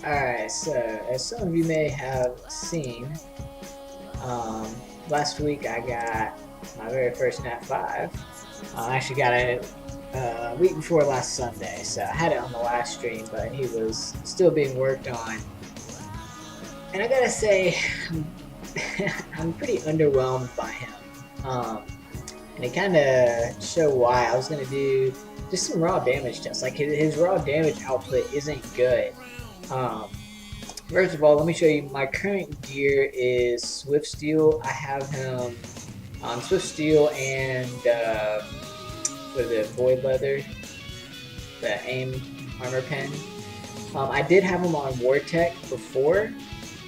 Alright, so as some of you may have seen, um, last week I got my very first Nat 5. I actually got it week before last Sunday, so I had it on the last stream, but he was still being worked on. And I gotta say, I'm pretty underwhelmed by him. And it kind of showed why. I was gonna do just some raw damage tests. Like his raw damage output isn't good. Um, First of all, let me show you my current gear is Swift Steel. I have him on Swift Steel and what is it, Void Leather, the aim armor pen. I did have him on Wartech before,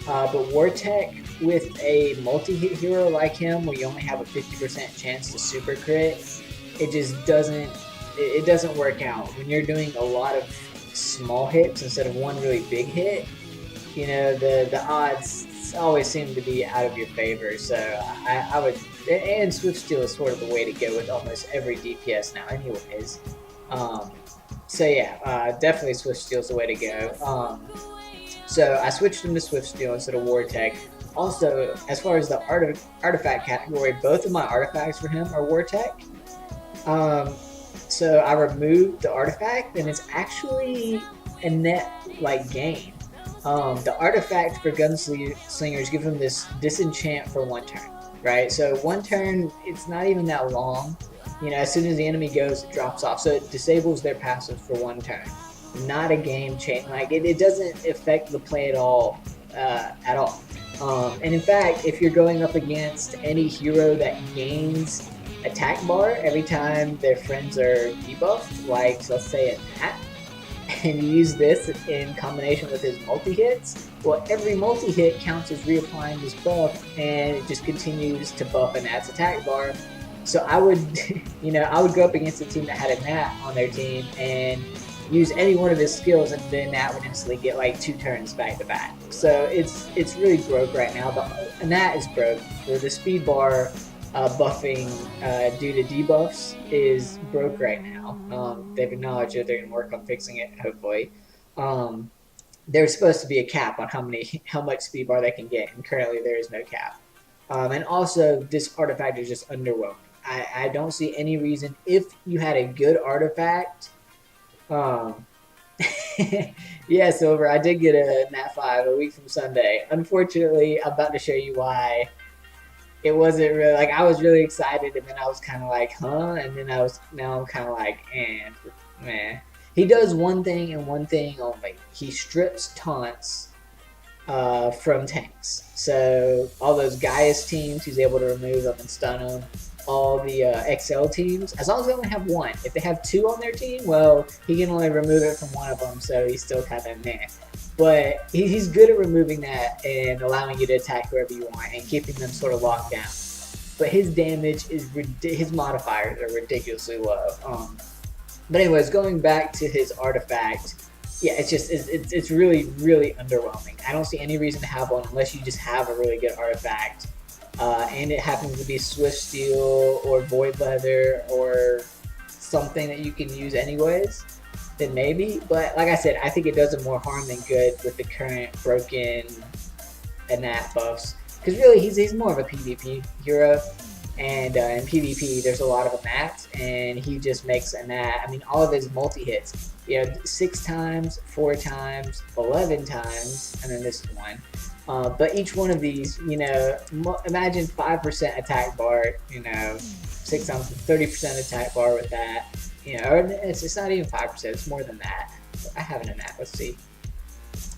but Wartech with a multi-hit hero like him, where you only have a 50% chance to super crit, it just doesn't. It doesn't work out when you're doing a lot of small hits instead of one really big hit. You know, the odds always seem to be out of your favor. So I would, and Swift Steel is sort of the way to go with almost every DPS now, anyways. Um, so yeah, definitely Swift Steel is the way to go. So I switched him to Swift Steel instead of War Tech. Also, as far as the artifact category, both of my artifacts for him are War Tech. Um, so I removed the artifact, and it's actually a net like gain. The artifact for gunslingers give him this disenchant for one turn, right? So one turn, it's not even that long. You know, as soon as the enemy goes, it drops off. So it disables their passive for one turn. Not a game change. Like it doesn't affect the play at all. At all. And in fact, if you're going up against any hero that gains attack bar every time their friends are debuffed, like let's say a Nat, and you use this in combination with his multi-hits, well, every multi-hit counts as reapplying this buff, and it just continues to buff a Nat's attack bar. So I would, I would go up against a team that had a Nat on their team and use any one of his skills, and then Nat would instantly get like 2 turns back to back. So it's really broke right now. The Nat is broke. The speed bar buffing due to debuffs is broke right now. They've acknowledged that they're going to work on fixing it, hopefully. There's supposed to be a cap on how much speed bar they can get, and currently there is no cap. And also, this artifact is just underwhelming. I don't see any reason, if you had a good artifact. Yeah, Silver, I did get a Nat 5 a week from Sunday. Unfortunately, I'm about to show you why it wasn't really, like, I was really excited, and then I was kind of like, huh? And then now I'm kind of like, meh. He does one thing and one thing only. He strips taunts from tanks. So all those Gaius teams, he's able to remove them and stun them. All the XL teams, as long as they only have one. If they have 2 on their team, well, he can only remove it from one of them, so he's still kind of meh. But he's good at removing that and allowing you to attack whoever you want and keeping them sort of locked down. But his damage is his modifiers are ridiculously low. But anyways, going back to his artifact, yeah, it's really underwhelming. I don't see any reason to have one unless you just have a really good artifact, and it happens to be Swift Steel or Void Leather or something that you can use anyways. Then maybe, but like I said, I think it does him more harm than good with the current broken Nat buffs. Because really, he's more of a PvP hero, and in PvP, there's a lot of Nats, and he just makes a Nat. I mean, all of his multi-hits, 6 times, 4 times, 11 times, and then this is 1. But each one of these, imagine 5% attack bar, 6 times 30% attack bar with that. Or it's not even 5%, it's more than that. I have an Nat, let's see.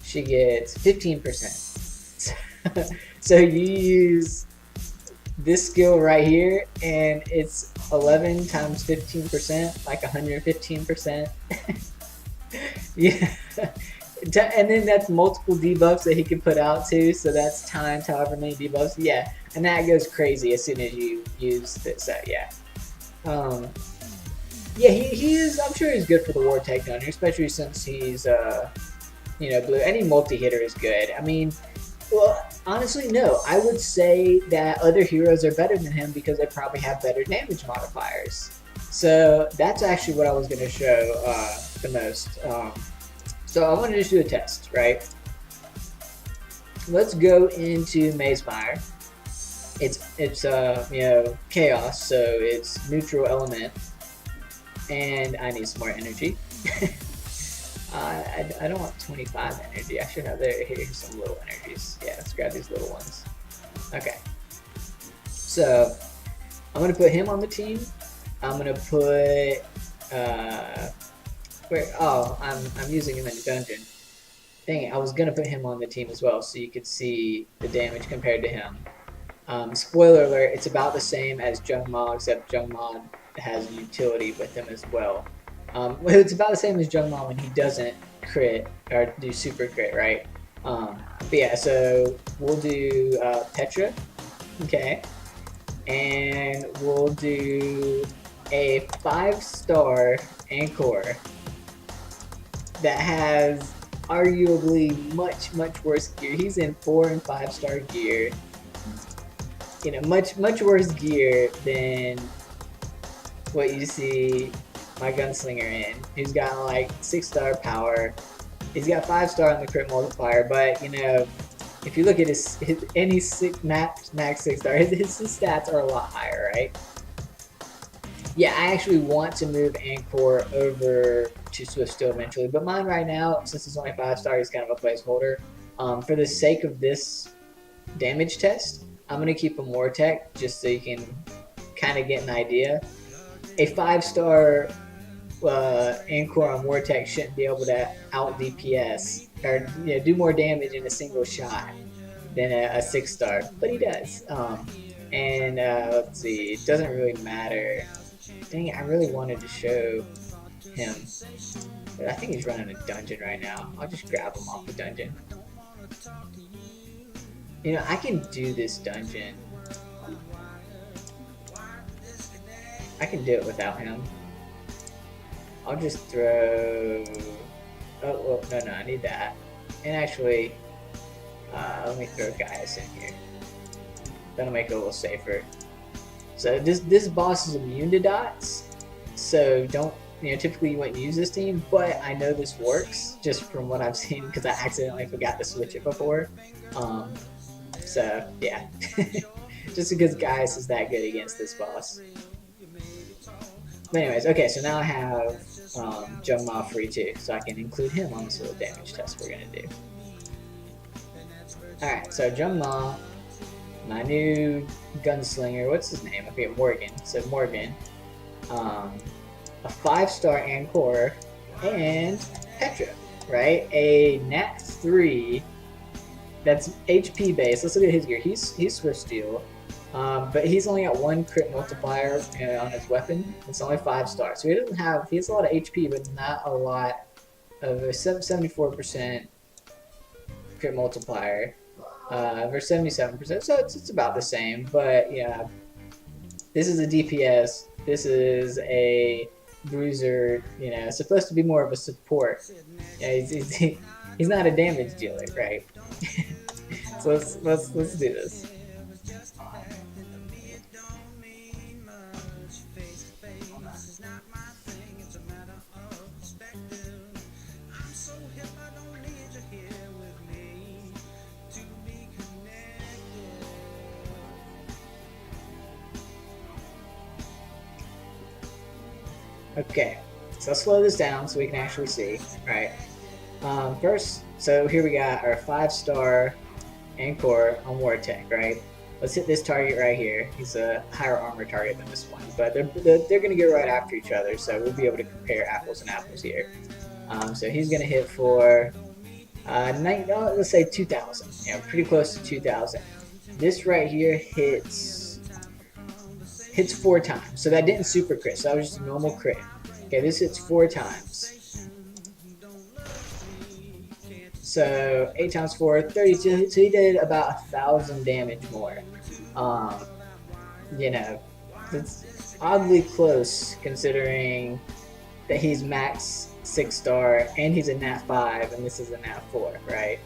She gets 15%. So you use this skill right here, and it's 11 times 15%, like 115%. Yeah. And then that's multiple debuffs that he can put out too, so that's times however many debuffs. Yeah, and that goes crazy as soon as you use this. So yeah. Yeah, he is. I'm sure he's good for the War Tech Gunner, especially since he's, blue. Any multi-hitter is good. I mean, well, honestly, no. I would say that other heroes are better than him because they probably have better damage modifiers. So that's actually what I was going to show the most. So I want to just do a test, right? Let's go into Maze Fire. It's you know, chaos, so it's neutral element, and I need some more energy. I don't want 25 energy. I should have here's some little energies. Yeah, let's grab these little ones. Okay. So I'm gonna put him on the team. I'm gonna put I'm using him in the dungeon. Dang it, I was gonna put him on the team as well, so you could see the damage compared to him. Spoiler alert, it's about the same as Jungma, except Jungma has utility with him as well. It's about the same as Jungma when he doesn't crit or do super crit, right? But yeah, so we'll do Petra, okay, and we'll do a 5-star Anchor that has arguably much worse gear. He's in 4 and 5-star gear. You know, much worse gear than what you see my gunslinger in. He's got like 6-star power. He's got 5-star on the crit multiplier, but you know, if you look at his max 6-star, his stats are a lot higher, right? Yeah, I actually want to move Anchor over to Swift Steel eventually, but mine right now, since it's only 5-star, is kind of a placeholder. For the sake of this damage test, I'm going to keep him Wartech just so you can kind of get an idea. A 5-star Anchor on Wartech shouldn't be able to out DPS or do more damage in a single shot than a 6-star, but he does. Let's see, it doesn't really matter. Dang it, I really wanted to show him, but I think he's running a dungeon right now. I'll just grab him off the dungeon. You know, I can do this dungeon. I can do it without him. I'll just throw... Oh, well, no, I need that. And actually, let me throw Gaius in here. That'll make it a little safer. So this boss is immune to dots, so don't, typically you wouldn't use this team, but I know this works just from what I've seen because I accidentally forgot to switch it before. So yeah, just because Gaius is that good against this boss. But anyways, okay, so now I have Jungma free too, so I can include him on this little damage test we're gonna do. Alright, so Jungma, my new gunslinger, what's his name? I forget, Morgan. So Morgan, a 5-star Anchor, and Petra, right? A Nat 3 that's HP based. Let's look at his gear. He's Swift Steel, but he's only got 1 crit multiplier on his weapon. It's only 5 stars, so he has a lot of HP, but not a lot of a 74% crit multiplier. Versus 77%, so it's about the same. But yeah, this is a DPS. This is a bruiser. Supposed to be more of a support. Yeah, he's not a damage dealer, right? So let's do this. Okay, so let's slow this down so we can actually see. Right. First, so here we got our 5-star Anchor on Wartech, right? Let's hit this target right here. He's a higher armor target than this one, but they're going to go right after each other, so we'll be able to compare apples and apples here. So he's going to hit for, let's say 2,000. Pretty close to 2,000. This right here hits 4 times. So that didn't super crit, so that was just a normal crit. Okay, this hits 4 times. So 8 times 4, 32. So he did about 1,000 damage more. It's oddly close considering that he's max 6-star and he's a Nat 5 and this is a Nat 4, right?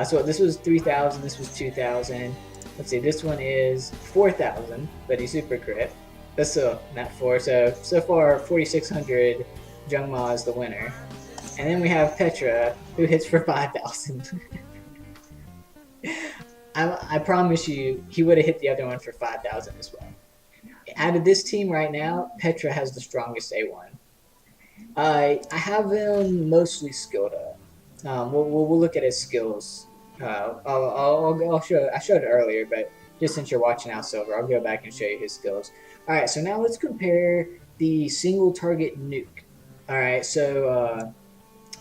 So this was 3,000, this was 2,000. Let's see, this one is 4,000, but he's super crit. That's still Nat 4. So far, 4,600, Jungma is the winner. And then we have Petra, who hits for 5,000. I promise you, he would have hit the other one for 5,000 as well. Out of this team right now, Petra has the strongest A1. I have him mostly skilled up. We'll look at his skills. I'll show. I showed it earlier, but just since you're watching out, Silver, I'll go back and show you his skills. All right, so now let's compare the single target nuke. All right, so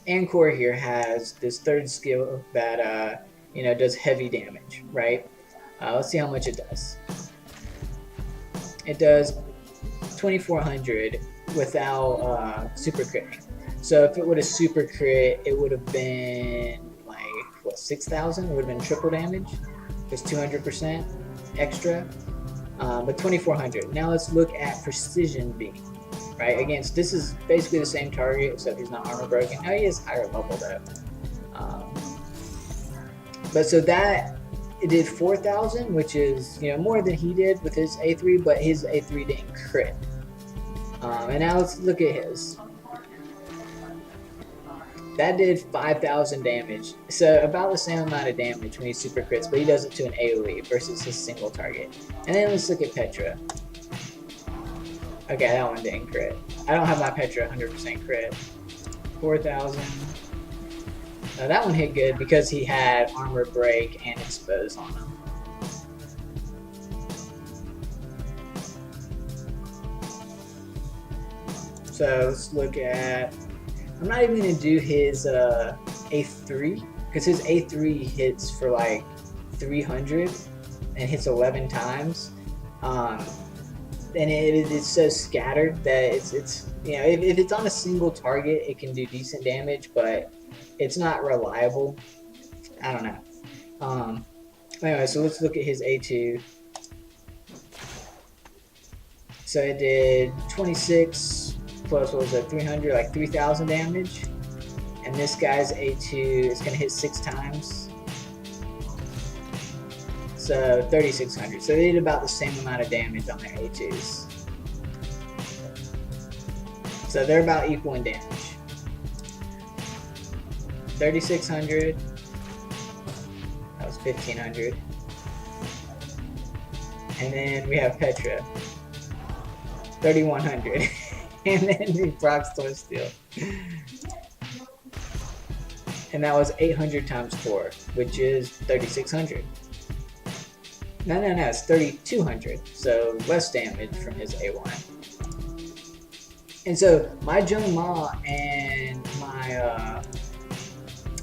Ancor here has this third skill that does heavy damage, right? Let's see how much it does. It does 2,400 without super critting. So if it would have super crit, it would have been like what 6,000? It would have been triple damage, just 200% extra. But 2,400. Now let's look at precision beam. Right, against this is basically the same target, except he's not armor broken. Now he is higher level though. But so that it did 4,000, which is more than he did with his A3, but his A3 didn't crit. And now let's look at his. That did 5,000 damage, so about the same amount of damage when he super crits, but he does it to an AoE versus his single target. And then let's look at Petra. Okay, that one didn't crit. I don't have my Petra 100% crit. 4,000. That one hit good because he had armor break and expose on him. So let's look at. I'm not even gonna do his A3 because his A3 hits for like 300 and hits 11 times. And it's so scattered that it's if it's on a single target, it can do decent damage, but it's not reliable. I don't know. Anyway, so let's look at his A2. So it did 26 plus, what was it, 300, like 3,000 damage. And this guy's A2 is going to hit 6 times. So 3,600. So they did about the same amount of damage on their A2s. So they're about equal in damage. 3,600. That was 1,500. And then we have Petra. 3,100. And then the Brockstorm Steel. And that was 800 times 4, which is 3,600. No, it's 3,200. So less damage from his A1. And so my Joan Ma and my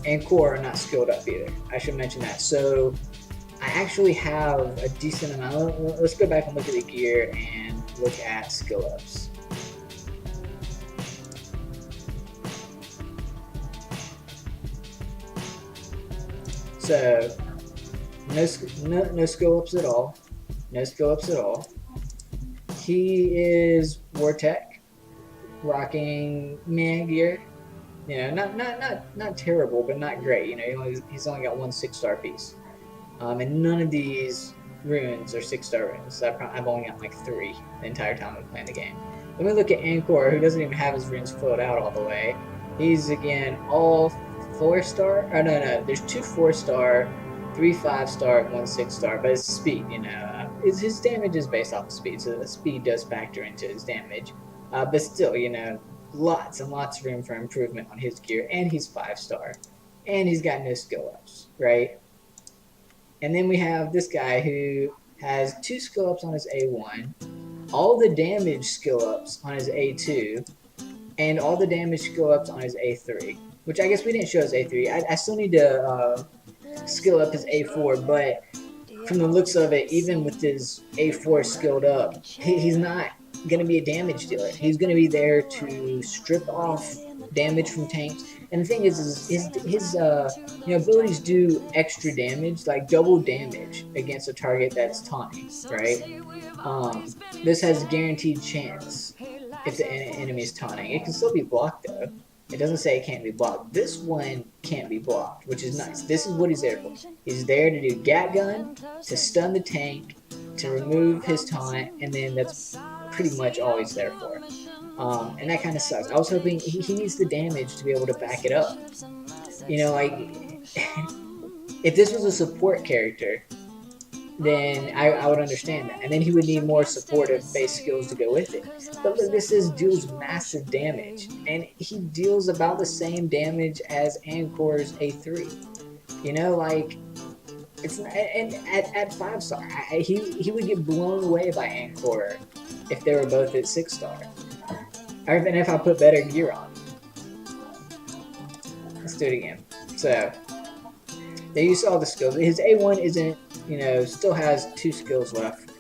Ancor are not skilled up either. I should mention that. So I actually have a decent amount. Let's go back and look at the gear and look at skill ups. So no skill ups at all. No skill ups at all. He is Vortec, rocking man gear. Not terrible, but not great. He's only got one 6-star piece. And none of these runes are 6-star runes. I've only got like 3 the entire time I've playing the game. Then we look at Ancor, who doesn't even have his runes filled out all the way. He's again all 4-star. Oh no, there's 2 4-star, 3 5-star, 1 6-star. But it's speed. His damage is based off of speed, so the speed does factor into his damage. But still, lots and lots of room for improvement on his gear, and he's 5-star, and he's got no skill ups, right? And then we have this guy who has 2 skill ups on his A1, all the damage skill ups on his A2, and all the damage skill ups on his A3, which I guess we didn't show his A3. I still need to skill up his A4, but from the looks of it, even with his A4 skilled up, he's not going to be a damage dealer. He's going to be there to strip off damage from tanks. And the thing is his abilities do extra damage, like double damage against a target that's taunting, right? This has guaranteed chance if the enemy is taunting. It can still be blocked though. It doesn't say it can't be blocked. This one can't be blocked, which is nice. This is what he's there for. He's there to do gat gun, to stun the tank, to remove his taunt, and then that's pretty much all he's there for. And that kind of sucks. I was hoping he needs the damage to be able to back it up. You know, like if this was a support character, then I would understand that. And then he would need more supportive base skills to go with it. But look, this is deals massive damage. And he deals about the same damage as Ankor's A3. You know, like, it's not, and at 5-star, he would get blown away by Ankor if they were both at 6-star. Or even if I put better gear on. Let's do it again. So, there you saw the skills. His A1 isn't, you know, still has 2 skills left.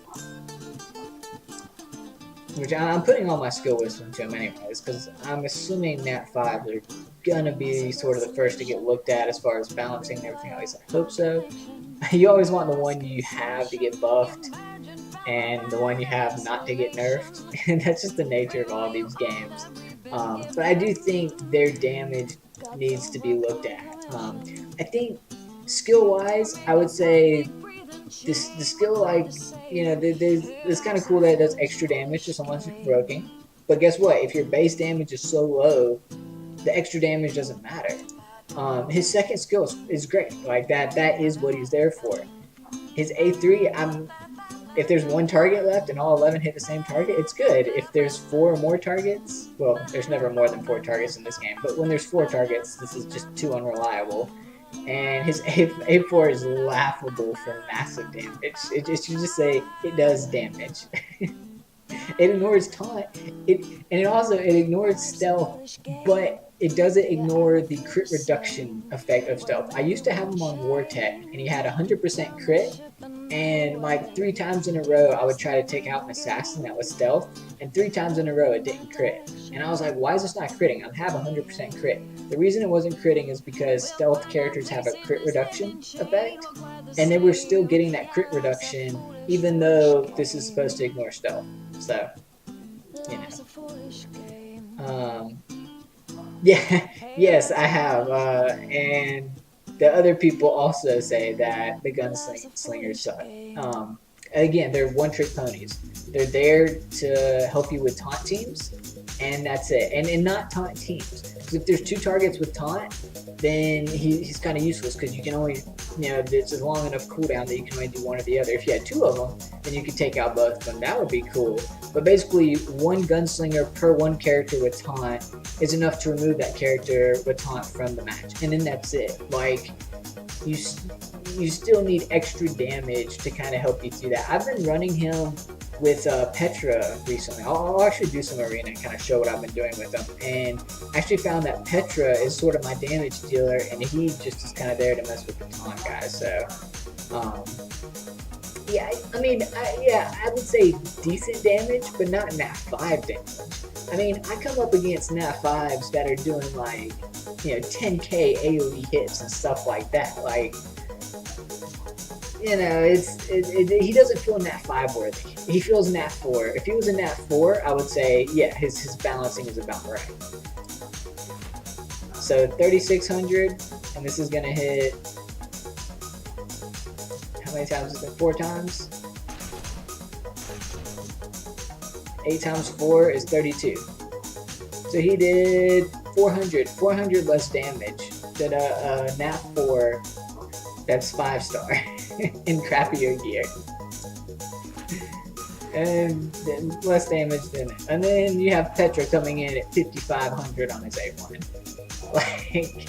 Which I'm putting all my skill wisdom to him anyways, because I'm assuming Nat 5s are gonna be sort of the first to get looked at as far as balancing and everything. At least I hope so. You always want the one you have to get buffed, and the one you have not to get nerfed. And that's just the nature of all these games. But I do think their damage needs to be looked at. I think skill-wise, I would say the skill, like, you know, it's kind of cool that it does extra damage to someone who's broken. But guess what? If your base damage is so low, the extra damage doesn't matter. His second skill is great. Like, that is what he's there for. His A3, if there's 1 target left and all 11 hit the same target, it's good. If there's 4 or more targets, well, there's never more than 4 targets in this game, but when there's 4 targets, this is just too unreliable. And his A4 is laughable for massive damage. It should just say it does damage. It ignores taunt. It ignores stealth, but it doesn't ignore the crit reduction effect of stealth. I used to have him on War Tech, and he had 100% crit, and like 3 times in a row I would try to take out an assassin that was stealth, and 3 times in a row it didn't crit. And I was like, why is this not critting? I have 100% crit. The reason it wasn't critting is because stealth characters have a crit reduction effect, and they were still getting that crit reduction even though this is supposed to ignore stealth. So, you know. Yeah, yes, I have. And the other people also say that the gunslingers suck. Again, they're one-trick ponies. They're there to help you with taunt teams, and that's it. And not taunt teams. Because if there's 2 targets with taunt, then he's kind of useless because you can only, you know, it's a long enough cooldown that you can only do one or the other. If you had 2 of them, then you could take out both of them. That would be cool. But basically, 1 gunslinger per 1 character with taunt is enough to remove that character with taunt from the match. And then that's it. Like, you still need extra damage to kind of help you through that. I've been running him with Petra recently. I'll actually do some arena and kind of show what I've been doing with him. And I actually found that Petra is sort of my damage dealer, and he just is kind of there to mess with the taunt guys. So, yeah, I mean, I would say decent damage, but not Nat 5 damage. I mean, I come up against Nat 5s that are doing like, you know, 10k AoE hits and stuff like that. Like, you know, he doesn't feel Nat 5 worthy. He feels Nat 4. If he was a Nat 4, I would say, yeah, his balancing is about right. So 3600, and this is gonna hit. How many times is it? 4 times. 8 times 4 is 32. So he did 400 less damage than a Nat 4 that's 5-star in crappier gear. And then less damage than it. And then you have Petra coming in at 5500 on his A1. Like,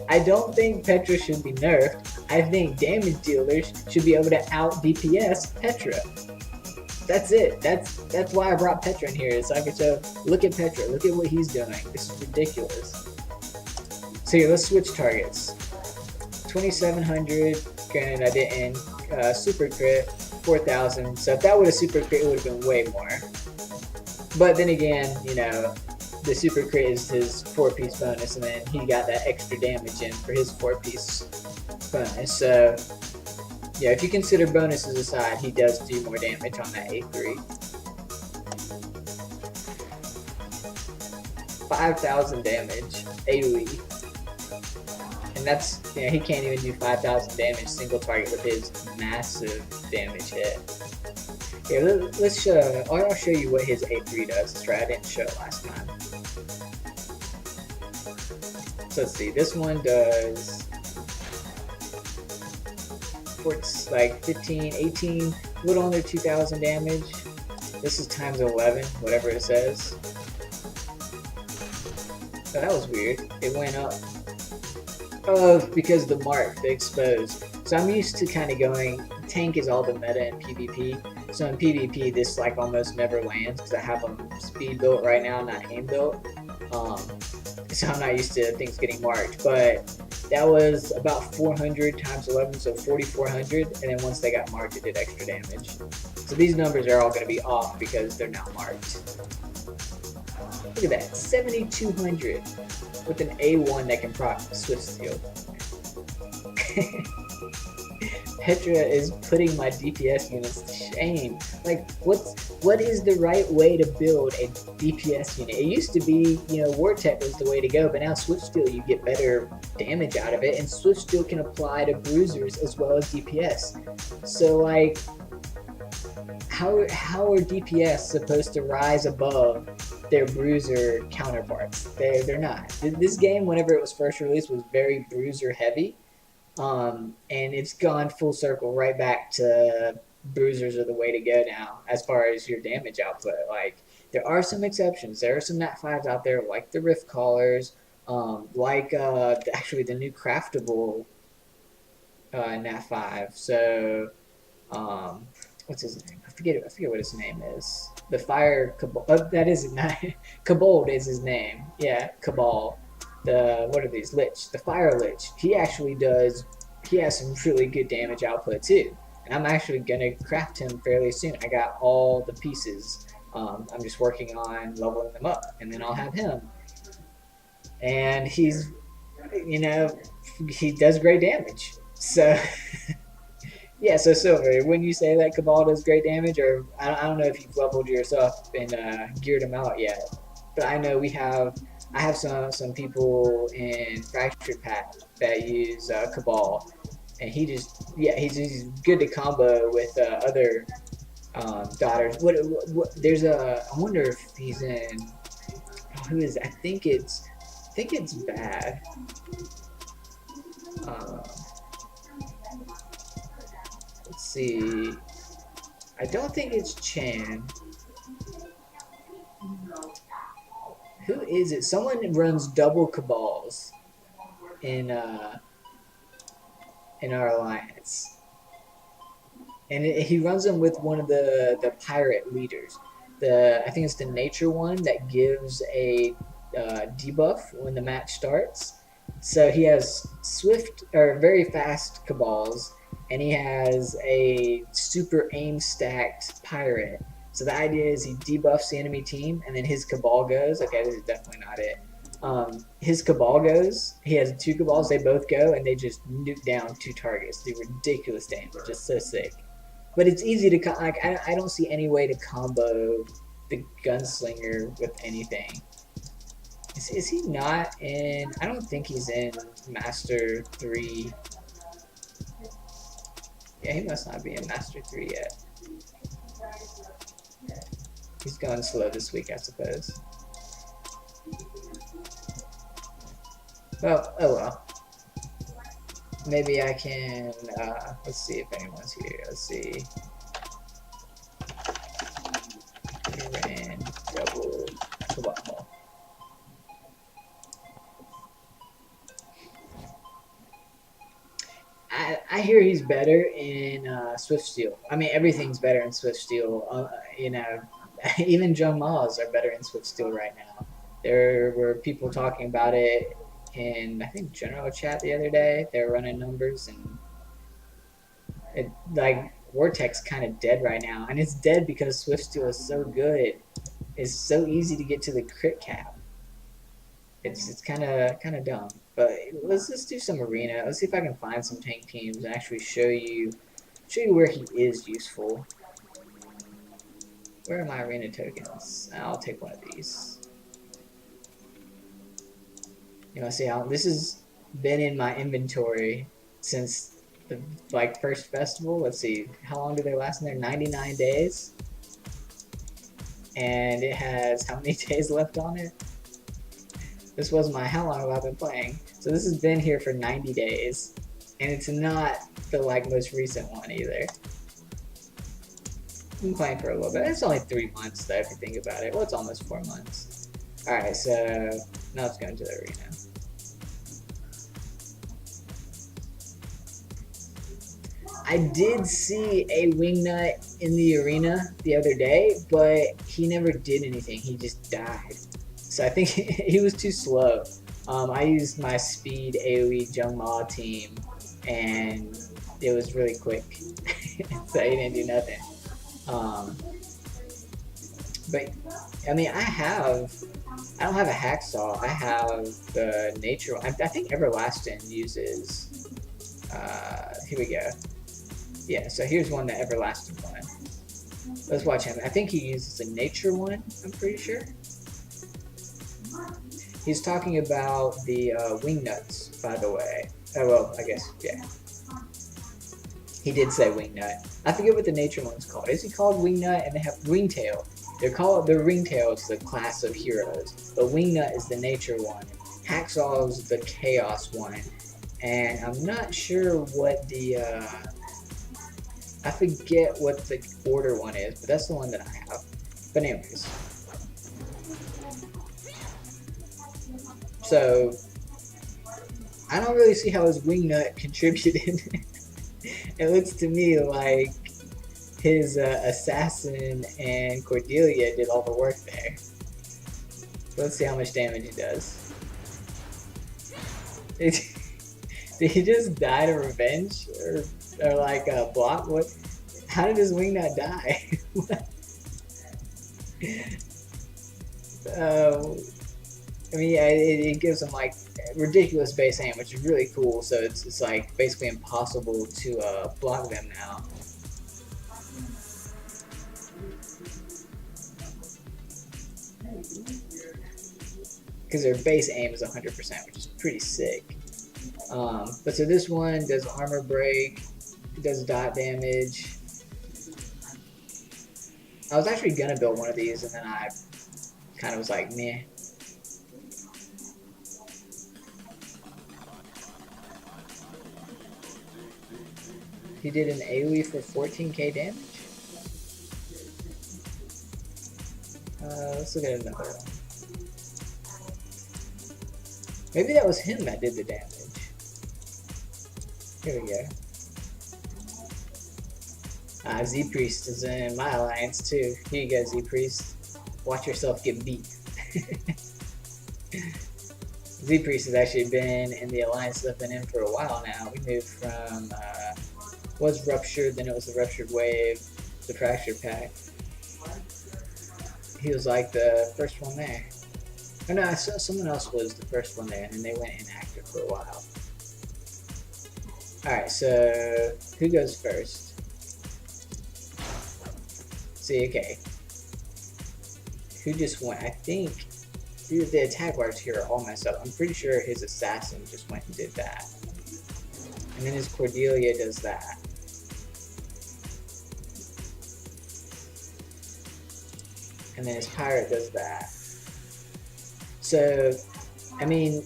I don't think Petra should be nerfed. I think damage dealers should be able to out DPS Petra. That's it. That's why I brought Petra in here, so I could show, look at Petra, look at what he's doing. This is ridiculous. So yeah, let's switch targets. 2700, granted I didn't super crit, 4000. So if that would have super crit, it would have been way more. But then again, you know, the super crit is his 4-piece bonus, and then he got that extra damage in for his 4-piece bonus. So yeah, if you consider bonuses aside, he does do more damage on that A3. 5,000 damage AoE. And that's, you know, he can't even do 5,000 damage single target with his massive damage hit. Yeah, let's I'll show you what his A3 does. That's right, I didn't show it last time. So let's see, this one does it's like 15, 18, a little under 2,000 damage. This is times 11, whatever it says. Oh, that was weird. It went up. Oh, because the mark, the exposed. So I'm used to kind of going, tank is all the meta in PvP. So in PvP, this like almost never lands because I have them speed built right now, not aim built. Um, so I'm not used to things getting marked. But that was about 400 times 11, so 4,400. And then once they got marked, it did extra damage. So these numbers are all going to be off because they're not marked. Look at that, 7,200 with an A1 that can proc Swift Steel. Petra is putting my DPS units to shame. Like, what is the right way to build a DPS unit? It used to be, Vortec was the way to go, but now Swift Steel, you get better damage out of it, and Swift Steel can apply to bruisers as well as DPS. So, like, how are DPS supposed to rise above their bruiser counterparts? They're not. This game, whenever it was first released, was very bruiser heavy. And it's gone full circle right back to bruisers are the way to go now as far as your damage output. Like, there are some exceptions. There are some Nat 5s out there like the Rift Callers, actually the new craftable Nat 5. So, what's his name? I forget what his name is. The Fire Cabal. That is not Cabal is his name. Yeah, Cabal. What are these? Lich. The Fire Lich. He actually does. He has some really good damage output too. And I'm actually gonna craft him fairly soon. I got all the pieces. I'm just working on leveling them up, and then I'll have him. And he's, he does great damage. So. Yeah, so Silver, when you say that Cabal does great damage, or I don't know if you've leveled yours up and geared him out yet, but I know I have some people in Fractured Pack that use Cabal, and he's good to combo with other daughters. There's I wonder if he's in, who is, I think it's bad. Let's see. I don't think it's Chan. Who is it? Someone runs double Cabals in our alliance, and he runs them with one of the pirate leaders. I think it's the nature one that gives a debuff when the match starts. So he has swift or very fast Cabals, and he has a super aim stacked pirate. So the idea is he debuffs the enemy team, and then his Cabal goes. Okay, this is definitely not it. His Cabal goes. He has two Cabals. They both go, and they just nuke down two targets. Do ridiculous damage. Just so sick. But it's easy to I don't see any way to combo the Gunslinger with anything. Is he not in? I don't think he's in Master 3. Yeah, he must not be in Master 3 yet. He's going slow this week, I suppose. Well, oh well. Maybe I can, let's see if anyone's here. Let's see. Ran double Cabal. I hear he's better in Swift Steel. I mean, everything's better in Swift Steel. Even Jung Ma's are better in Swift Steel right now. There were people talking about it in, I think, general chat the other day. They were running numbers, and Vortex kind of dead right now, and it's dead because Swift Steel is so good. It's so easy to get to the crit cap. It's kind of dumb. But let's do some arena. Let's see if I can find some tank teams and actually show you where he is useful. Where are my arena tokens? I'll take one of these. See how this has been in my inventory since the like first festival. Let's see, how long do they last in there? 99 days. And it has how many days left on it? This was my how long have I been playing? So this has been here for 90 days, and it's not the like most recent one either. I've been playing for a little bit. It's only 3 months though, if you think about it. Well, it's almost 4 months. All right, so now let's go into the arena. I did see a wingnut in the arena the other day, but he never did anything. He just died. So I think he was too slow. I used my speed AoE Jungma team, and it was really quick. So he didn't do nothing. But I mean, I don't have a hacksaw. I have the nature. I think Everlasting uses. Here we go. Yeah, so here's one, the Everlasting one. Let's watch him. I think he uses a nature one, I'm pretty sure. He's talking about the wingnuts, by the way. Oh, well, I guess, yeah. He did say wingnut. I forget what the nature one's called. Is he called wingnut? And they have ringtail. The ringtail is the class of heroes, but wingnut is the nature one. Hacksaw is the chaos one. And I'm not sure what the... I forget what the order one is, but that's the one that I have. But anyways. So, I don't really see how his wingnut contributed. It looks to me like his assassin and Cordelia did all the work there. Let's see how much damage he does. Did he just die to revenge? Or like block? What? How did his wingnut die? I mean, yeah, it gives him like ridiculous base aim, which is really cool. So it's like basically impossible to block them now. Because their base aim is 100%, which is pretty sick. But so this one does armor break, it does dot damage. I was actually gonna build one of these, and then I kind of was like, meh. He did an AoE for 14k damage. Let's look at another one. Maybe that was him that did the damage. Here we go. Z-Priest is in my alliance too. Here you go, Z-Priest. Watch yourself get beat. Z-Priest has actually been in the alliance that I've been in for a while now. We moved from, was Ruptured, then it was the Ruptured Wave, the Fracture Pack. He was like the first one there. Oh no, I saw someone else was the first one there, and then they went inactive for a while. Alright, so who goes first? See, okay. Who just went? I think the attack bars here are all messed up. I'm pretty sure his assassin just went and did that. And then his Cordelia does that. And then his pirate does that. So, I mean,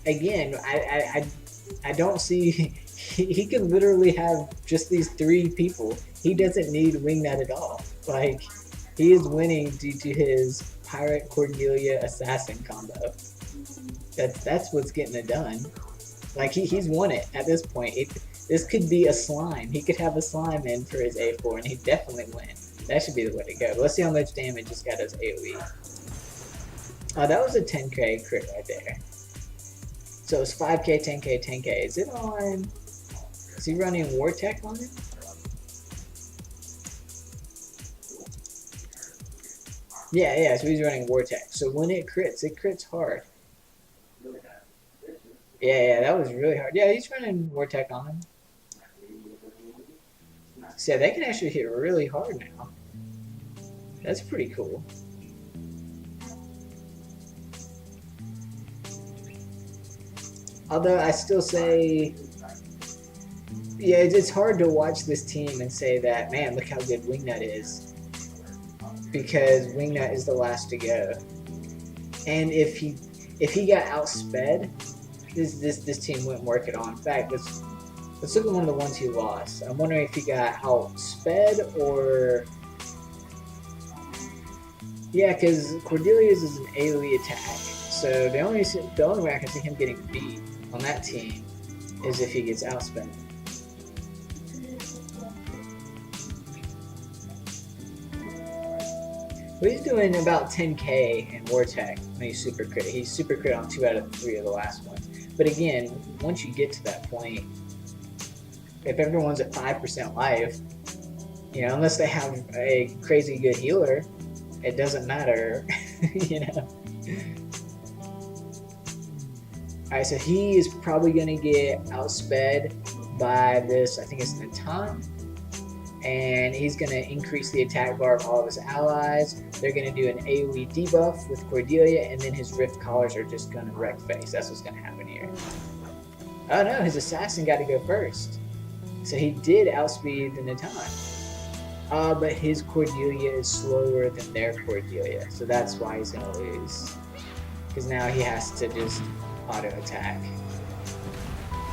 again, I don't see... He could literally have just these 3 people. He doesn't need wingnut at all. Like, he is winning due to his pirate Cordelia assassin combo. That's what's getting it done. Like, he's won it at this point. This could be a slime. He could have a slime in for his A4, and he'd definitely win. That should be the way to go. But let's see how much damage this guy does AoE. Oh, that was a 10k crit right there. So it's 5k, 10k, 10k. Is it on... Is he running Wartech on it? Yeah, so he's running Wartech. So when it crits hard. Yeah, that was really hard. Yeah, he's running Wartech on him. So yeah, they can actually hit really hard now. That's pretty cool. Although I still say Yeah, it's hard to watch this team and say that, man, look how good Wingnut is, because Wingnut is the last to go. And if he got outsped, this team wouldn't work at all. In fact, let's look at one of the ones he lost. I'm wondering if he got outsped or yeah, because Cordelia's is an AoE attack. So the only way I can see him getting beat on that team is if he gets outspent. But he's doing about 10k in War Tech when he's super crit. He's super crit on 2 out of 3 of the last ones. But again, once you get to that point, if everyone's at 5% life, you know, unless they have a crazy good healer, it doesn't matter, you know. Alright, so he is probably going to get outsped by this, I think it's Natan. And he's going to increase the attack bar of all of his allies. They're going to do an AoE debuff with Cordelia, and then his Rift Collars are just going to wreck face. That's what's going to happen here. Oh no, his assassin got to go first. So he did outspeed the Natan. But his Cordelia is slower than their Cordelia. So that's why he's going to lose. Because now he has to just auto attack.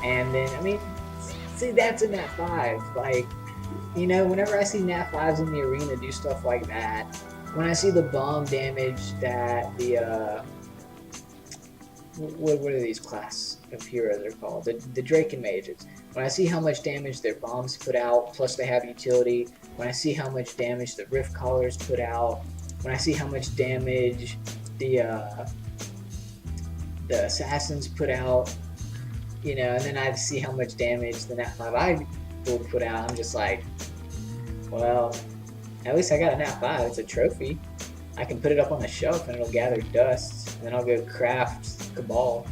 And then, I mean, see, that's a Nat 5. Like, you know, whenever I see Nat 5s in the arena do stuff like that, when I see the bomb damage that the, what are these class of heroes are called? The Draken Mages. When I see how much damage their bombs put out, plus they have utility, when I see how much damage the Rift Collars put out, when I see how much damage the Assassins put out, you know, and then I see how much damage the Nat 5i will put out, I'm just like, well, at least I got a Nat 5. It's a trophy. I can put it up on the shelf and it'll gather dust, and then I'll go craft Cabal.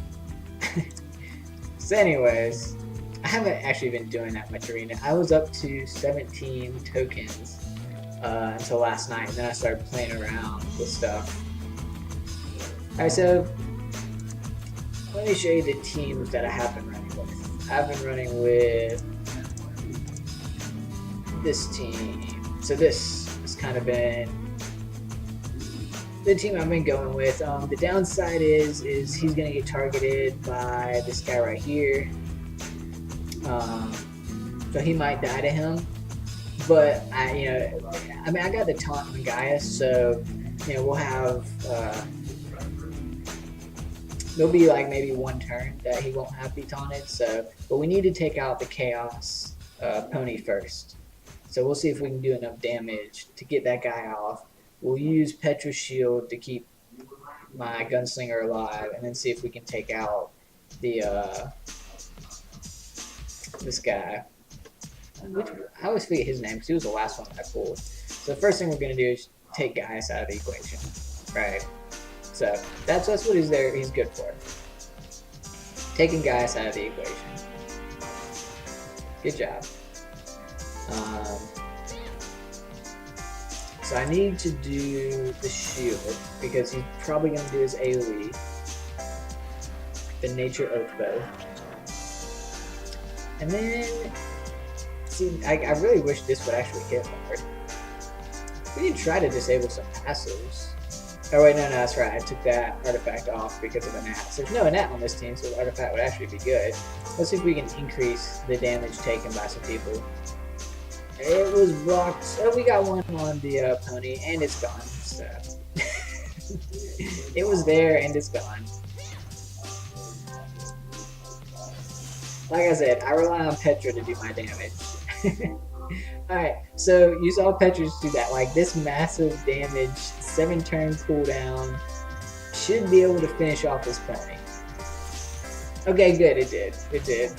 So anyways, I haven't actually been doing that much arena. I was up to 17 tokens until last night, and then I started playing around with stuff. Alright, so let me show you the teams that I have been running with. I've been running with this team. So this has kind of been the team I've been going with. The downside is he's going to get targeted by this guy right here. So he might die to him. But I got the taunt on Gaius, so you know, we'll have there'll be like maybe one turn that he won't have be taunted. So, but we need to take out the Chaos pony first. So we'll see if we can do enough damage to get that guy off. We'll use Petra's shield to keep my gunslinger alive, and then see if we can take out the this guy. I always forget his name because he was the last one that I pulled. So the first thing we're gonna do is take Gaius out of the equation, right? So that's what he's there. He's good for. Taking Gaius out of the equation. Good job. So I need to do the shield because he's probably going to do his AoE, the Nature Oath Bow. And then, see, I really wish this would actually hit hard. We can try to disable some passives. Oh wait, no, that's right. I took that artifact off because of the Nat. So there's no Nat on this team, so the artifact would actually be good. Let's see if we can increase the damage taken by some people. It was blocked. Oh, we got one on the pony, and it's gone. So it was there, and it's gone. Like I said, I rely on Petra to do my damage. Alright, so you saw Petra do that. Like, this massive damage, 7 turn cooldown, should be able to finish off this pony. Okay, good, it did. It did.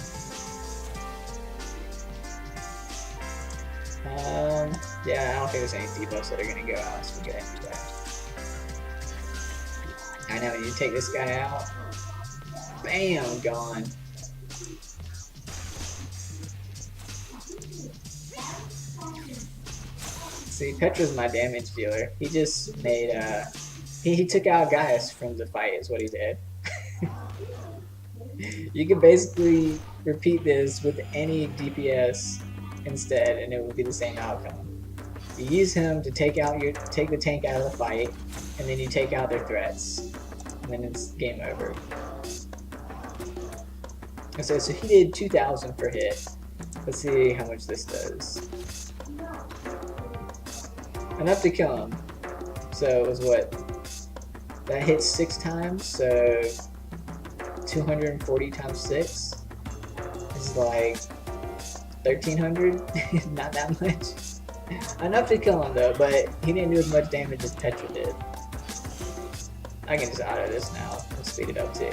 Yeah, I don't think there's any debuffs that are gonna go out, so we get into that. I know, you take this guy out. Bam, gone. See, Petra's my damage dealer. He just made, he took out Gaius from the fight is what he did. You can basically repeat this with any DPS instead, and it would be the same outcome. You use him to take the tank out of the fight, and then you take out their threats, and then it's game over. So he did 2,000 per hit. Let's see how much this does. Enough to kill him. So it was what? That hit 6 times, so 240 times 6 is like 1,300. Not that much. Enough to kill him though, but he didn't do as much damage as Petra did. I can just auto this now. Let's speed it up too.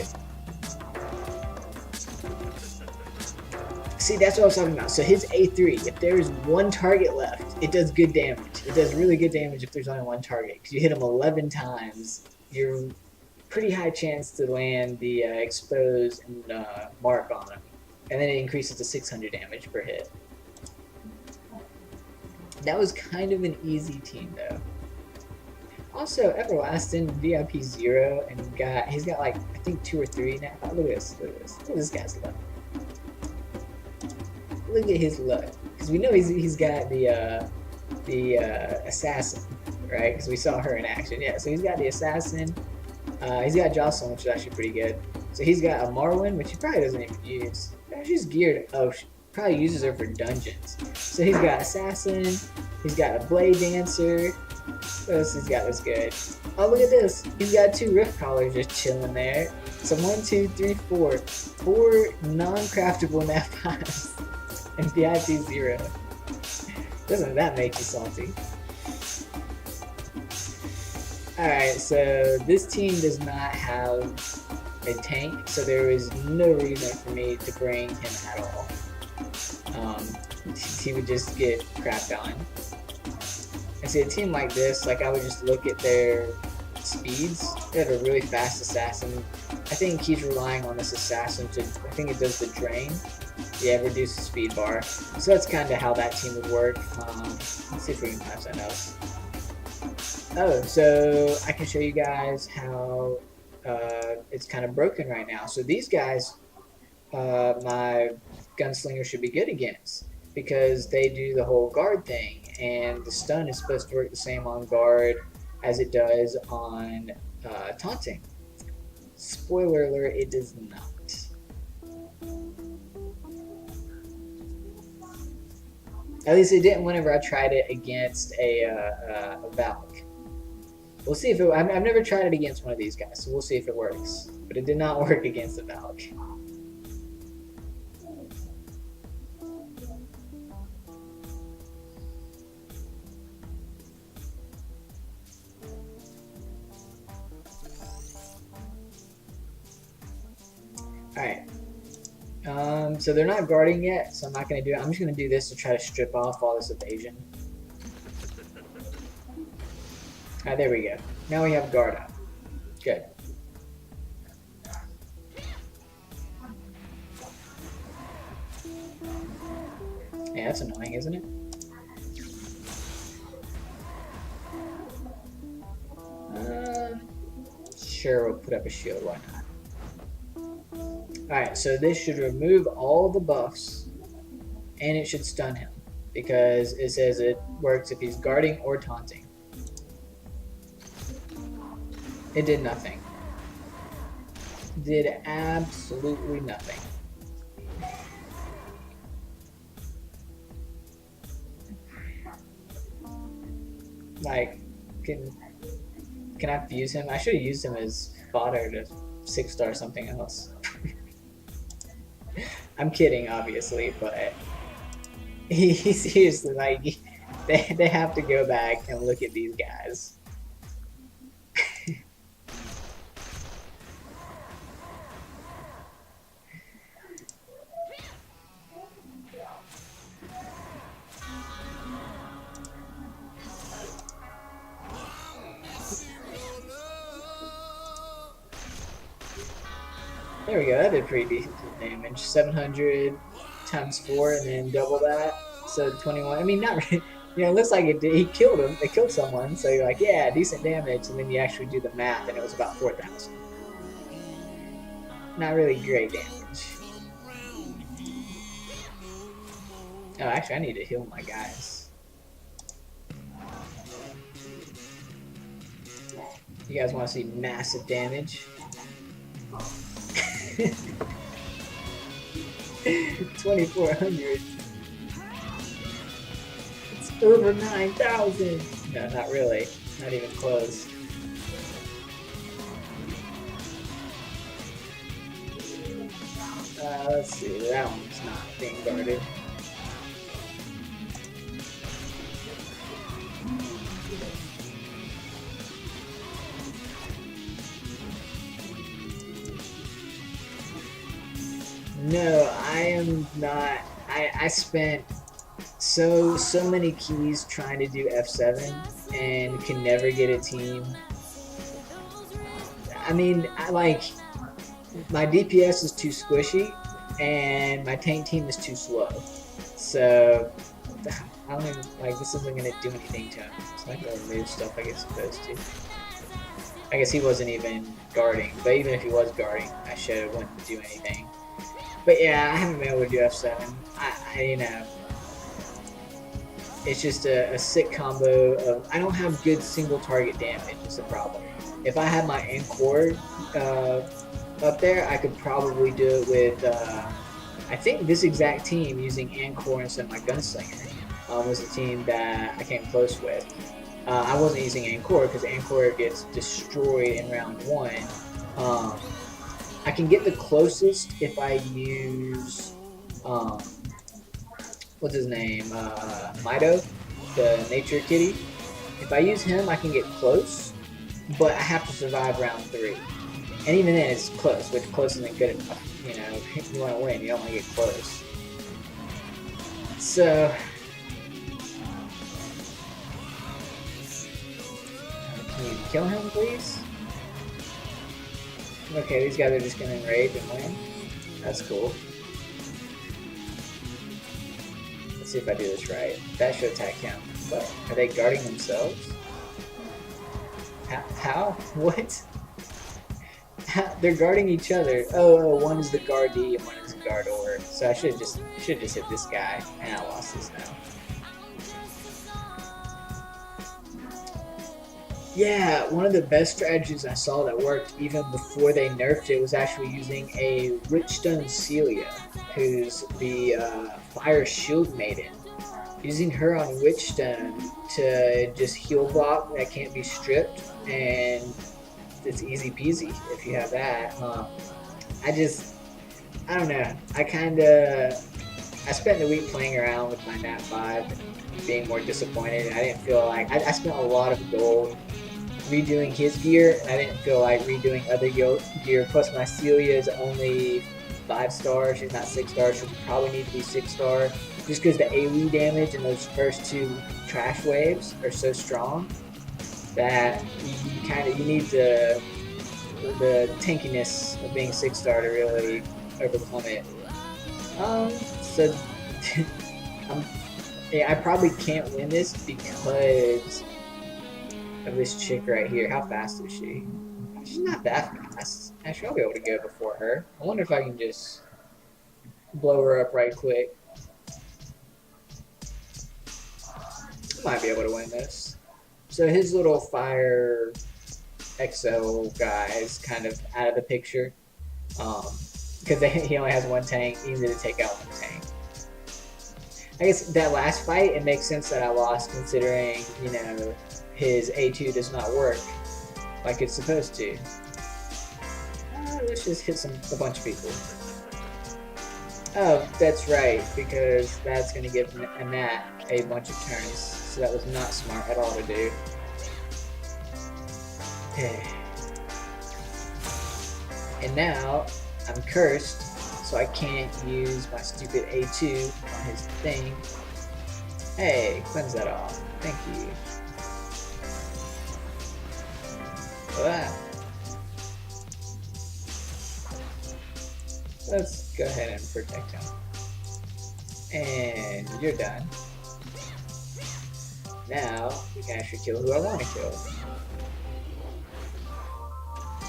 See, that's what I was talking about. So his A3, if there is one target left, it does good damage. It does really good damage if there's only one target. Because you hit him 11 times, you're pretty high chance to land the expose and mark on him. And then it increases to 600 damage per hit. That was kind of an easy team though. Also, Everlasting VIP 0, and he's got like I think 2 or 3 now. Oh, look at this! Look at this! Look at this guy's luck. Look at his luck, because we know he's got the assassin, right? Because we saw her in action. Yeah, so he's got the assassin. He's got Jocelyn, which is actually pretty good. So he's got a Marwyn, which he probably doesn't even use. She's geared. Oh, she probably uses her for dungeons. So he's got assassin. He's got a blade dancer. What else he's got that's good? Oh, look at this. He's got 2 rift collars just chilling there. So 1, 2, 3, 4. 4 non-craftable nat 5s and VIP 0. Doesn't that make you salty? Alright, so this team does not have a tank, so there is no reason for me to bring him at all. He would just get crapped on. And see, a team like this, like I would just look at their speeds. They have a really fast assassin. I think he's relying on this assassin to, I think it does the drain. Yeah, reduce the speed bar. So that's kind of how that team would work. Let's see if we can find something else. Oh, so I can show you guys how it's kind of broken right now. So these guys, my gunslinger should be good against, because they do the whole guard thing, and the stun is supposed to work the same on guard as it does on taunting. Spoiler alert, it does not. At least it didn't whenever I tried it against a Valk. We'll see if it... I've never tried it against one of these guys, so we'll see if it works. But it did not work against a Valk. Alright. So they're not guarding yet, so I'm not going to do it. I'm just going to do this to try to strip off all this evasion. Alright, there we go. Now we have guard up. Good. Yeah, that's annoying, isn't it? Sure, we'll put up a shield, why not? Alright, so this should remove all the buffs, and it should stun him, because it says it works if he's guarding or taunting. It did nothing. Did absolutely nothing. Like, can I fuse him? I should have used him as fodder to 6-star something else. I'm kidding, obviously, but he seriously, like, they have to go back and look at these guys. There we go, that did pretty decent damage. 700 times 4 and then double that. So 21. I mean, not really. You know, it looks like it did. He killed him. It killed someone. So you're like, yeah, decent damage. And then you actually do the math and it was about 4,000. Not really great damage. Oh, actually, I need to heal my guys. You guys want to see massive damage? 2,400. It's over 9,000. No, not really. Not even close. Let's see. That one's not being guarded. No, I am not. I spent so many keys trying to do F7 and can never get a team. I mean, I like my DPS is too squishy and my tank team is too slow. So I don't even like this isn't gonna do anything to him. It's not gonna remove stuff like it's supposed to. I guess he wasn't even guarding, but even if he was guarding, I should it wouldn't do anything. But yeah, I haven't been able to do F7. I you know, it's just a sick combo of I don't have good single target damage. Is the problem. If I had my Encore up there, I could probably do it with I think this exact team using Encore instead of my Gunslinger was a team that I came close with. I wasn't using Encore because Encore gets destroyed in round 1. I can get the closest if I use what's his name, Mido, the nature kitty. If I use him, I can get close, but I have to survive round 3. And even then, it's close, which close isn't good enough. You know, if you want to win, you don't want to get close. So, can you kill him, please? Okay, these guys are just gonna enrage and win. That's cool. Let's see if I do this right. That should attack him. But are they guarding themselves? How? What? They're guarding each other. Oh, one is the guardee and one is the guardor. So I should just hit this guy, and I lost this now. Yeah, one of the best strategies I saw that worked even before they nerfed it was actually using a Richstone Celia, who's the Fire Shield Maiden. Using her on Witchstone to just heal block that can't be stripped, and it's easy peasy if you have that. I don't know. I spent the week playing around with my Nat 5, being more disappointed. I didn't feel like I spent a lot of gold redoing his gear, and I didn't feel like redoing other gear. Plus, my Celia is only 5 stars. She's not 6 stars. She'll probably need to be 6 star, just because the AoE damage in those first 2 trash waves are so strong that you need the tankiness of being 6 star to really overcome it. So yeah, I probably can't win this because of this chick right here. How fast is she? She's not that fast. Actually, I'll be able to go before her. I wonder if I can just blow her up right quick. Might be able to win this. So his little fire XO guy is kind of out of the picture. Because he only has 1 tank, easy to take out 1 tank. I guess that last fight, it makes sense that I lost considering, you know, his A2 does not work like it's supposed to. Let's just hit a bunch of people. Oh, that's right, because that's going to give a Nat a bunch of turns. So that was not smart at all to do. And now, I'm cursed, so I can't use my stupid A2 on his thing. Hey, cleanse that off. Thank you. Ah. Let's go ahead and protect him. And you're done. Now, we can actually kill who I want to kill.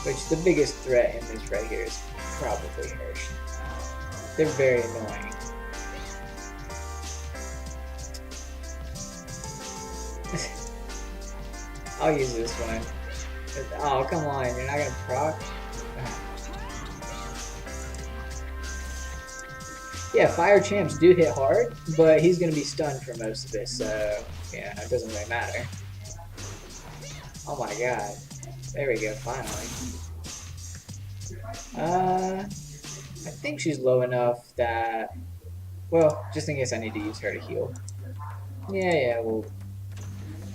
Which, the biggest threat in this right here is probably Hirsch. They're very annoying. I'll use this one. Oh, come on, you're not gonna proc? Yeah, fire champs do hit hard, but he's gonna be stunned for most of this, so yeah, it doesn't really matter. Oh my god. There we go, finally. I think she's low enough that, well, just in case I need to use her to heal. Yeah, we'll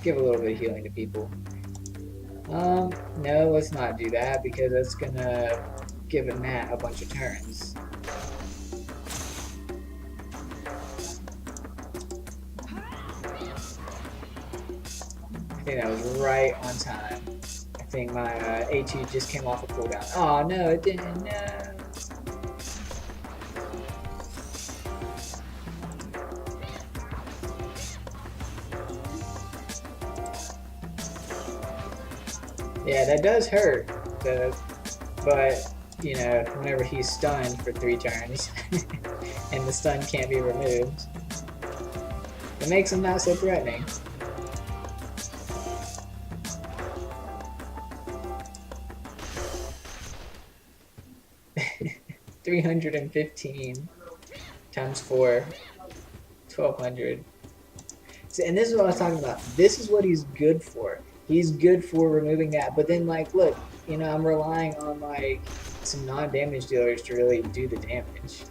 give a little bit of healing to people. No, let's not do that because that's gonna give a Nat a bunch of turns. I think that was right on time. I think my A2 just came off a cooldown. Oh no, it didn't. No. Yeah, that does hurt, but you know, whenever he's stunned for 3 turns and the stun can't be removed, it makes him not so threatening. $315 times 4, 1200. And this is what I was talking about. This is what he's good for. He's good for removing that. But then, like, look, you know, I'm relying on like some non-damage dealers to really do the damage.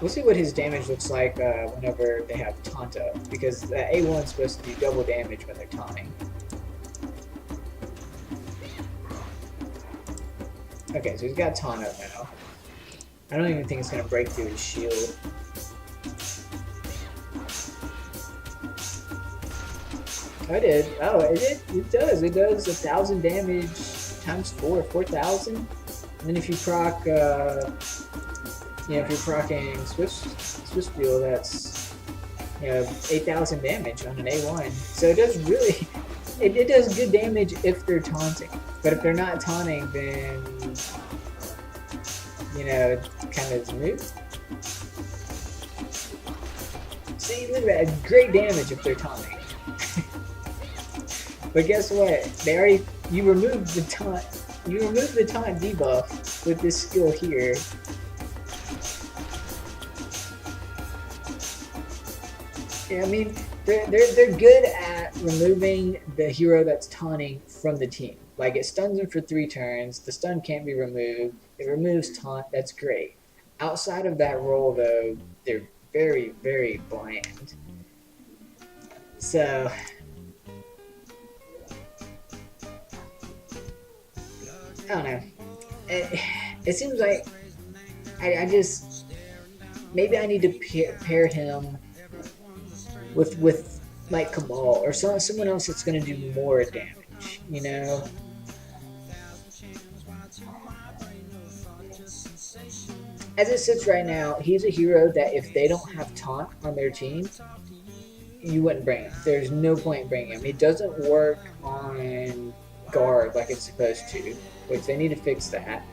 We'll see what his damage looks like whenever they have taunt up, because A1 is supposed to do double damage when they're taunting. Okay, so he's got taunt up now. I don't even think it's going to break through his shield. Oh, it did. Oh, it does. It does 1,000 damage times 4, 4,000. And then if you proc, you know, if you're proccing Swift Fuel, that's, you know, 8,000 damage on an A1. So it does really, it does good damage if they're taunting. But if they're not taunting, then, you know, it kind of is moot. See, look at that. Great damage if they're taunting. But guess what? You removed the taunt. You removed the taunt debuff with this skill here. Yeah, I mean, they're good at removing the hero that's taunting from the team. Like, it stuns them for 3 turns. The stun can't be removed. It removes taunt. That's great. Outside of that role, though, they're very, very bland. So, I don't know. It seems like I just, maybe I need to pair him with like Cabal or someone else that's going to do more damage, you know? As it sits right now, he's a hero that if they don't have taunt on their team, you wouldn't bring him. There's no point in bringing him. He doesn't work on guard like it's supposed to, which they need to fix that.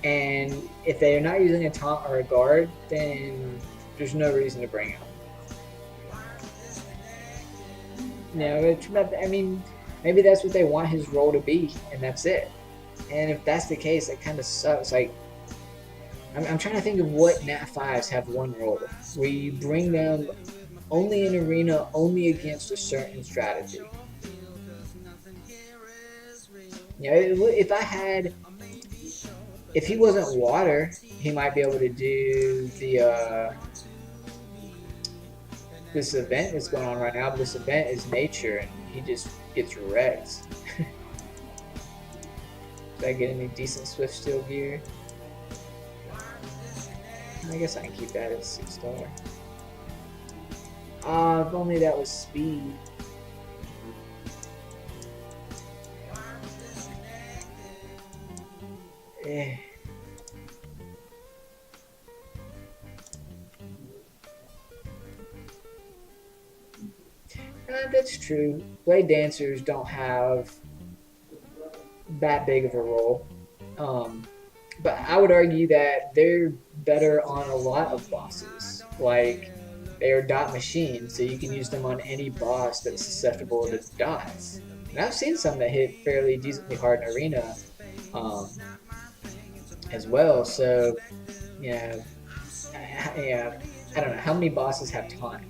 And if they're not using a taunt or a guard, then there's no reason to bring him. No, I mean, maybe that's what they want his role to be, and that's it. And if that's the case, it kind of sucks. Like, I'm trying to think of what Nat 5s have one role, where you bring them only in arena, only against a certain strategy. You know, if he wasn't water, he might be able to do the this event that's going on right now. But this event is nature, and he just gets wrecked. Did I get any decent Swift Steel gear? I guess I can keep that at 6-star. If only that was speed. Eh. That's true. Blade dancers don't have that big of a role. but I would argue that they're better on a lot of bosses. Like they are dot machines, so you can use them on any boss that's susceptible to dots. And I've seen some that hit fairly decently hard in arena um, as well. So yeah, yeah, I don't know how many bosses have taunt.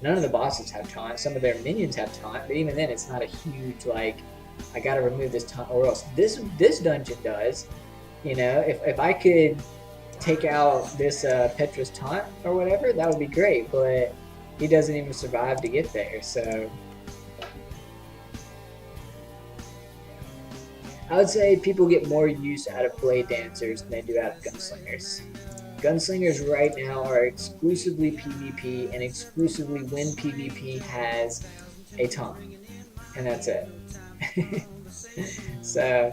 None of the bosses have taunt. Some of their minions have taunt, but even then, it's not a huge like. I gotta remove this taunt, or else this dungeon does. You know, if I could take out this Petra's taunt or whatever, that would be great. But he doesn't even survive to get there. So I would say people get more use out of blade dancers than they do out of gunslingers. Gunslingers right now are exclusively PvP and exclusively when PvP has a taunt, and that's it. So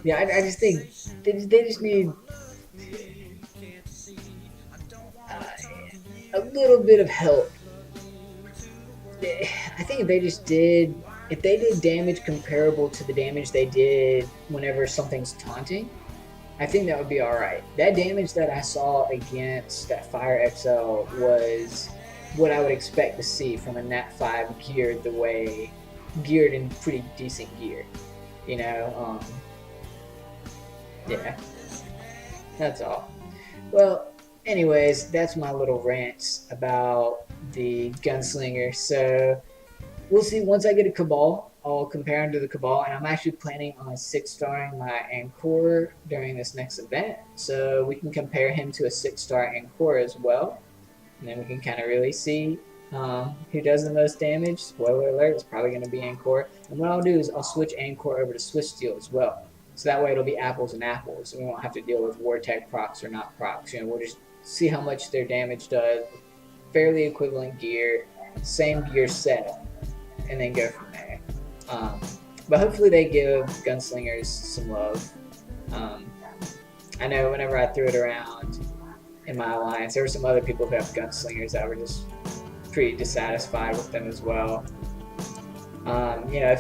yeah, I just think they just need uh, a little bit of help. I think if they did damage comparable to the damage they did whenever something's taunting, I think that would be all right. That damage that I saw against that Fire XL was what I would expect to see from a Nat 5 geared in pretty decent gear. You know, yeah, that's all. Well, anyways, that's my little rant about the Gunslinger. So we'll see once I get a Cabal. I'll compare him to the Cabal, and I'm actually planning on 6-starring my Ancor during this next event, so we can compare him to a 6-star Ancor as well, and then we can kind of really see who does the most damage. Spoiler alert, it's probably going to be Ancor. And what I'll do is I'll switch Ancor over to Swiss Steel as well, so that way it'll be apples and apples, and we won't have to deal with Wartech procs or not procs. You know, we'll just see how much their damage does, fairly equivalent gear, same gear setup, and then go from there. Um, but hopefully they give Gunslingers some love. Um, I know whenever I threw it around in my alliance, there were some other people who have Gunslingers that were just pretty dissatisfied with them as well. You know,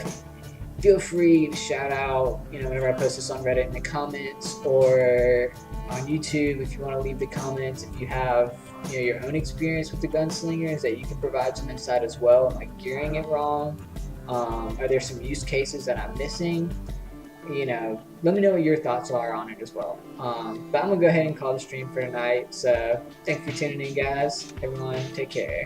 feel free to shout out, you know, whenever I post this on Reddit in the comments or on YouTube if you want to leave the comments. If you have, you know, your own experience with the Gunslingers that you can provide some insight as well. Am I gearing it wrong? Are there some use cases that I'm missing? You know, let me know what your thoughts are on it as well. But I'm gonna go ahead and call the stream for tonight. So thanks for tuning in, guys. Everyone, take care.